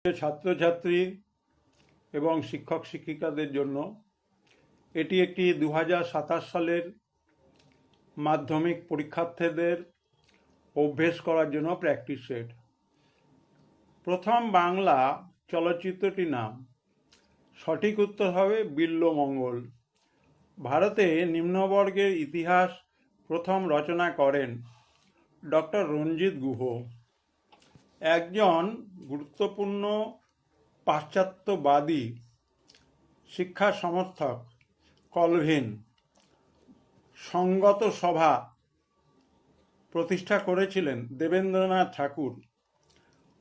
ছাত্রছাত্রী এবং শিক্ষক শিক্ষিকাদের জন্য এটি একটি 2027 সালের মাধ্যমিক পরীক্ষার্থীদের অভ্যেস করার জন্য প্র্যাকটিস সেট। প্রথম বাংলা চলচ্চিত্রটির নাম, সঠিক উত্তর হবে বিল্বমঙ্গল। ভারতে নিম্নবর্গের ইতিহাস প্রথম রচনা করেন ডক্টর রঞ্জিত গুহ। একজন গুরুত্বপূর্ণ পাশ্চাত্যবাদী শিক্ষা সমর্থক কলভিন সঙ্গত সভা প্রতিষ্ঠা করেছিলেন দেবেন্দ্রনাথ ঠাকুর।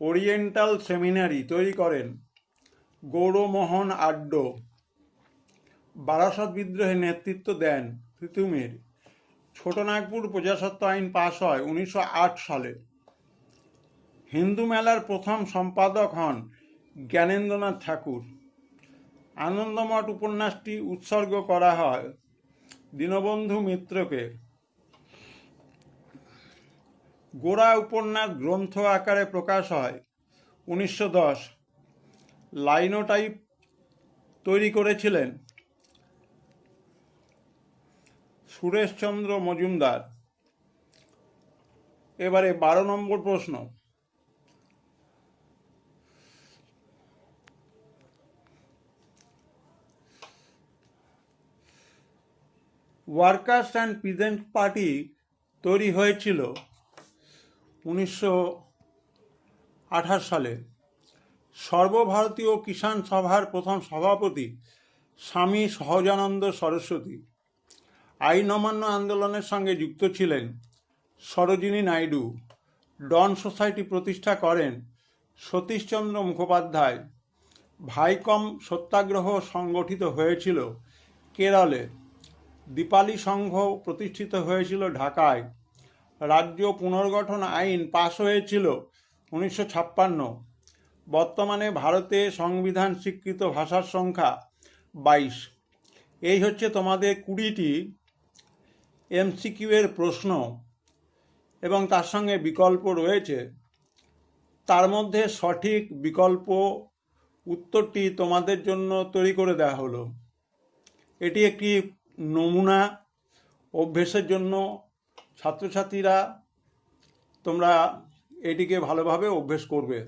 ওরিয়েন্টাল সেমিনারি তৈরি করেন গৌরমোহন আড্ড। বারাসত বিদ্রোহে নেতৃত্ব দেন তিতুমির। ছোটনাগপুর প্রজাস্বত্ব আইন পাশ হয় 1908 সালে। হিন্দু মেলার প্রথম সম্পাদক হন জ্ঞানেন্দ্রনাথ ঠাকুর। আনন্দমঠ উপন্যাসটি উৎসর্গ করা হয় দীনবন্ধু মিত্রকে। গোরা উপন্যাস গ্রন্থ আকারে প্রকাশ হয় 1910। লাইনোটাইপ তৈরি করেছিলেন সুরেশচন্দ্র মজুমদার। এবারে 12 নম্বর প্রশ্ন। ওয়ার্কার্স অ্যান্ড পিজেন্ট পার্টি তৈরি হয়েছিল 1928 সালে। সর্বভারতীয় কিষাণ সভার প্রথম সভাপতি স্বামী সহজানন্দ সরস্বতী। আইন অমান্য আন্দোলনের সঙ্গে যুক্ত ছিলেন সরোজিনী নাইডু। ডন সোসাইটি প্রতিষ্ঠা করেন সতীশচন্দ্র মুখোপাধ্যায়। ভাইকম সত্যাগ্রহ সংগঠিত হয়েছিল কেরলে। দীপালি সংঘ প্রতিষ্ঠিত হয়েছিল ঢাকায়। রাজ্য পুনর্গঠন আইন পাশ হয়েছিল 1956। বর্তমানে ভারতে সংবিধান স্বীকৃত ভাষার সংখ্যা 22। এই হচ্ছে তোমাদের 20টি MCQ এর প্রশ্ন এবং তার সঙ্গে বিকল্প রয়েছে। তার মধ্যে সঠিক বিকল্প উত্তরটি তোমাদের জন্য তৈরি করে দেওয়া হলো। এটি একটি নমুনা অভ্যেসের জন্য। ছাত্রছাত্রীরা তোমরা এটিকে ভালোভাবে অভ্যেস করবে।